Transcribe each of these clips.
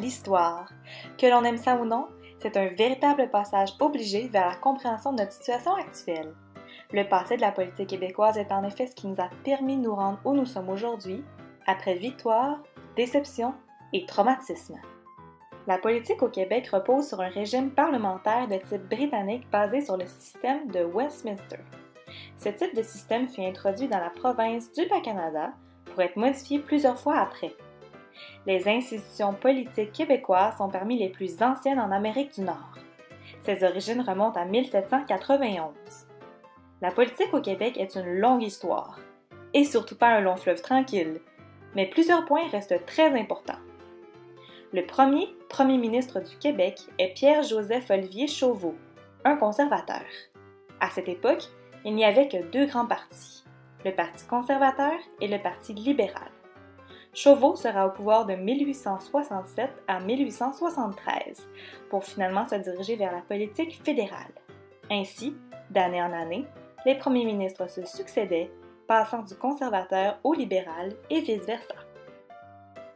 l'histoire. Que l'on aime ça ou non, c'est un véritable passage obligé vers la compréhension de notre situation actuelle. Le passé de la politique québécoise est en effet ce qui nous a permis de nous rendre où nous sommes aujourd'hui, après victoire, déception et traumatisme. La politique au Québec repose sur un régime parlementaire de type britannique basé sur le système de Westminster. Ce type de système fut introduit dans la province du Bas-Canada pour être modifié plusieurs fois après. Les institutions politiques québécoises sont parmi les plus anciennes en Amérique du Nord. Ses origines remontent à 1791. La politique au Québec est une longue histoire, et surtout pas un long fleuve tranquille, mais plusieurs points restent très importants. Le premier ministre du Québec est Pierre-Joseph-Olivier Chauveau, un conservateur. À cette époque, il n'y avait que deux grands partis, le Parti conservateur et le Parti libéral. Chauveau sera au pouvoir de 1867 à 1873 pour finalement se diriger vers la politique fédérale. Ainsi, d'année en année, les premiers ministres se succédaient, passant du conservateur au libéral et vice-versa.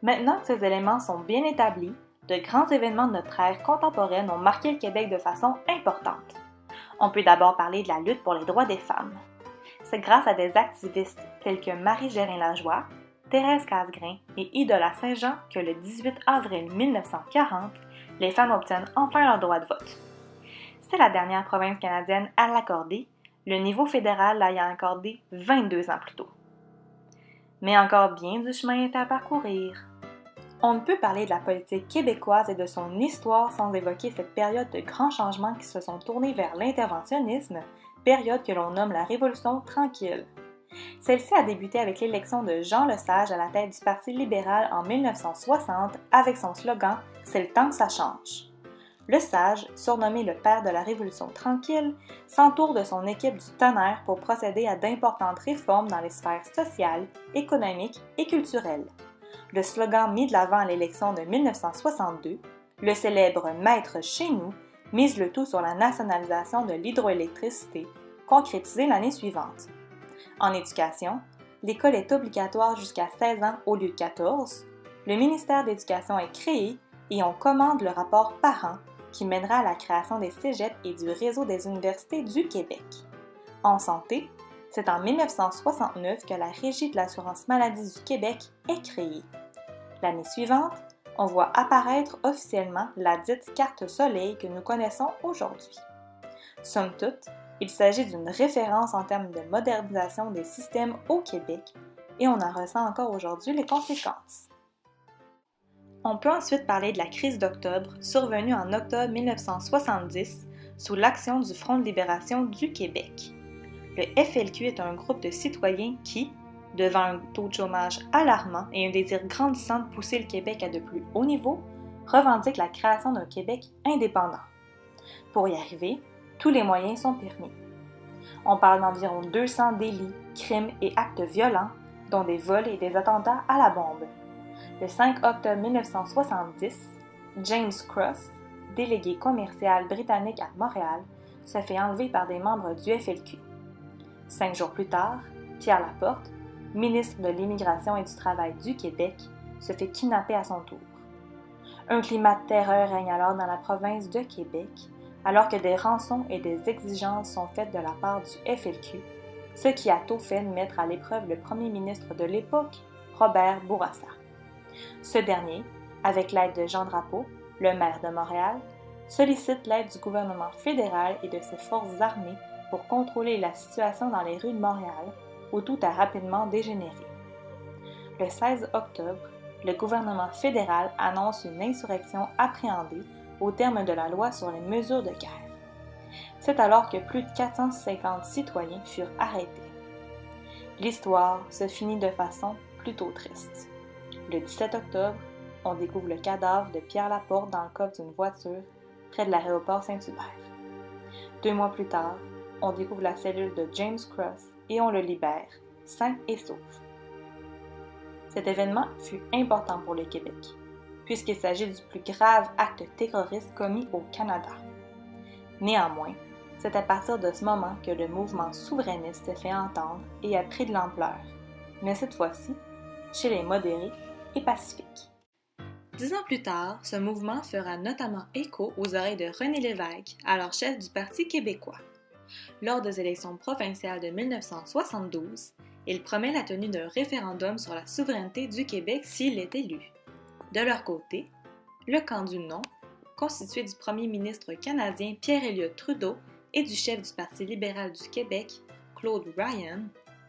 Maintenant que ces éléments sont bien établis, de grands événements de notre ère contemporaine ont marqué le Québec de façon importante. On peut d'abord parler de la lutte pour les droits des femmes. C'est grâce à des activistes tels que Marie-Gérin-Lajoie, Thérèse Casgrain et Idola Saint-Jean que le 18 avril 1940, les femmes obtiennent enfin leur droit de vote. C'est la dernière province canadienne à l'accorder, le niveau fédéral l'ayant accordé 22 ans plus tôt. Mais encore bien du chemin est à parcourir. On ne peut parler de la politique québécoise et de son histoire sans évoquer cette période de grands changements qui se sont tournés vers l'interventionnisme, période que l'on nomme la Révolution tranquille. Celle-ci a débuté avec l'élection de Jean Lesage à la tête du Parti libéral en 1960 avec son slogan « C'est le temps que ça change ». Lesage, surnommé le père de la Révolution tranquille, s'entoure de son équipe du tonnerre pour procéder à d'importantes réformes dans les sphères sociales, économiques et culturelles. Le slogan mis de l'avant à l'élection de 1962, le célèbre « Maître chez nous », mise le tout sur la nationalisation de l'hydroélectricité, concrétisée l'année suivante. En éducation, l'école est obligatoire jusqu'à 16 ans au lieu de 14, le ministère de l'Éducation est créé et on commande le rapport Parent qui mènera à la création des cégeps et du réseau des universités du Québec. En santé, c'est en 1969 que la Régie de l'assurance maladie du Québec est créée. L'année suivante, on voit apparaître officiellement la dite carte soleil que nous connaissons aujourd'hui. Somme toute, il s'agit d'une référence en termes de modernisation des systèmes au Québec et on en ressent encore aujourd'hui les conséquences. On peut ensuite parler de la crise d'octobre, survenue en octobre 1970 sous l'action du Front de libération du Québec. Le FLQ est un groupe de citoyens qui, devant un taux de chômage alarmant et un désir grandissant de pousser le Québec à de plus haut niveau, revendique la création d'un Québec indépendant. Pour y arriver, tous les moyens sont permis. On parle d'environ 200 délits, crimes et actes violents, dont des vols et des attentats à la bombe. Le 5 octobre 1970, James Cross, délégué commercial britannique à Montréal, se fait enlever par des membres du FLQ. 5 jours plus tard, Pierre Laporte, ministre de l'Immigration et du Travail du Québec, se fait kidnapper à son tour. Un climat de terreur règne alors dans la province de Québec, alors que des rançons et des exigences sont faites de la part du FLQ, ce qui a tôt fait mettre à l'épreuve le premier ministre de l'époque, Robert Bourassa. Ce dernier, avec l'aide de Jean Drapeau, le maire de Montréal, sollicite l'aide du gouvernement fédéral et de ses forces armées pour contrôler la situation dans les rues de Montréal, où tout a rapidement dégénéré. Le 16 octobre, le gouvernement fédéral annonce une insurrection appréhendée au terme de la loi sur les mesures de guerre. C'est alors que plus de 450 citoyens furent arrêtés. L'histoire se finit de façon plutôt triste. Le 17 octobre, on découvre le cadavre de Pierre Laporte dans le coffre d'une voiture près de l'aéroport Saint-Hubert. 2 mois plus tard, on découvre la cellule de James Cross et on le libère, sain et sauf. Cet événement fut important pour le Québec, puisqu'il s'agit du plus grave acte terroriste commis au Canada. Néanmoins, c'est à partir de ce moment que le mouvement souverainiste s'est fait entendre et a pris de l'ampleur, mais cette fois-ci, chez les modérés et pacifiques. 10 ans plus tard, ce mouvement fera notamment écho aux oreilles de René Lévesque, alors chef du Parti québécois. Lors des élections provinciales de 1972, il promet la tenue d'un référendum sur la souveraineté du Québec s'il est élu. De leur côté, le camp du non, constitué du premier ministre canadien Pierre Elliott Trudeau et du chef du Parti libéral du Québec, Claude Ryan,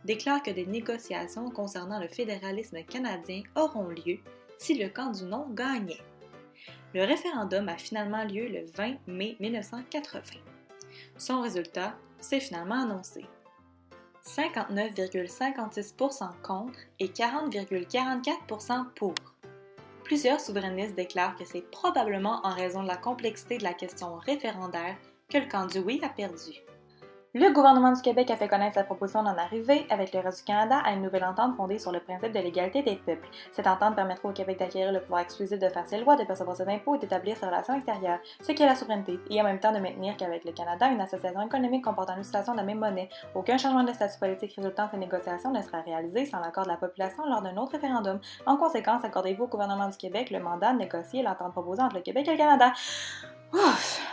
déclare que des négociations concernant le fédéralisme canadien auront lieu si le camp du non gagnait. Le référendum a finalement lieu le 20 mai 1980. Son résultat s'est finalement annoncé. 59,56% contre et 40,44% pour. Plusieurs souverainistes déclarent que c'est probablement en raison de la complexité de la question référendaire que le camp du oui a perdu. Le gouvernement du Québec a fait connaître sa proposition d'en arriver, avec le reste du Canada, à une nouvelle entente fondée sur le principe de l'égalité des peuples. Cette entente permettra au Québec d'acquérir le pouvoir exclusif de faire ses lois, de percevoir ses impôts et d'établir ses relations extérieures, ce qui est la souveraineté, et en même temps de maintenir qu'avec le Canada, une association économique comportant l'utilisation de la même monnaie. Aucun changement de statut politique résultant de ces négociations ne sera réalisé sans l'accord de la population lors d'un autre référendum. En conséquence, accordez-vous au gouvernement du Québec le mandat de négocier l'entente proposée entre le Québec et le Canada. Ouf!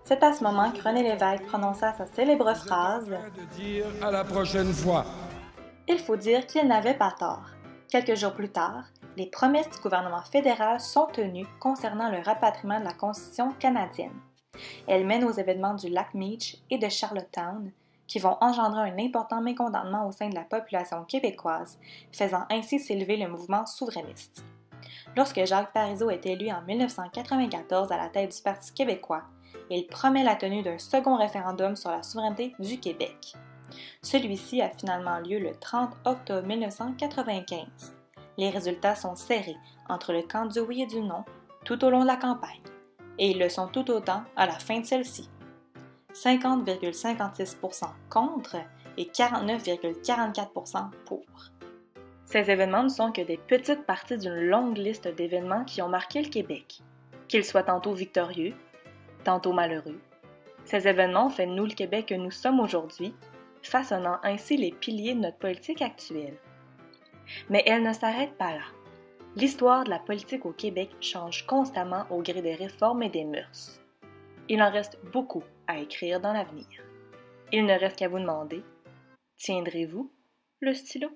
C'est à ce moment que René Lévesque prononça sa célèbre phrase « À la prochaine fois ». Il faut dire qu'il n'avait pas tort. Quelques jours plus tard, les promesses du gouvernement fédéral sont tenues concernant le rapatriement de la Constitution canadienne. Elles mènent aux événements du lac Meech et de Charlottetown, qui vont engendrer un important mécontentement au sein de la population québécoise, faisant ainsi s'élever le mouvement souverainiste. Lorsque Jacques Parizeau est élu en 1994 à la tête du Parti québécois, il promet la tenue d'un second référendum sur la souveraineté du Québec. Celui-ci a finalement lieu le 30 octobre 1995. Les résultats sont serrés entre le camp du oui et du non tout au long de la campagne, et ils le sont tout autant à la fin de celle-ci. 50,56% contre et 49,44% pour. Ces événements ne sont que des petites parties d'une longue liste d'événements qui ont marqué le Québec, qu'ils soient tantôt victorieux, tantôt malheureux. Ces événements ont fait de nous le Québec que nous sommes aujourd'hui, façonnant ainsi les piliers de notre politique actuelle. Mais elle ne s'arrête pas là. L'histoire de la politique au Québec change constamment au gré des réformes et des mœurs. Il en reste beaucoup à écrire dans l'avenir. Il ne reste qu'à vous demander, tiendrez-vous le stylo?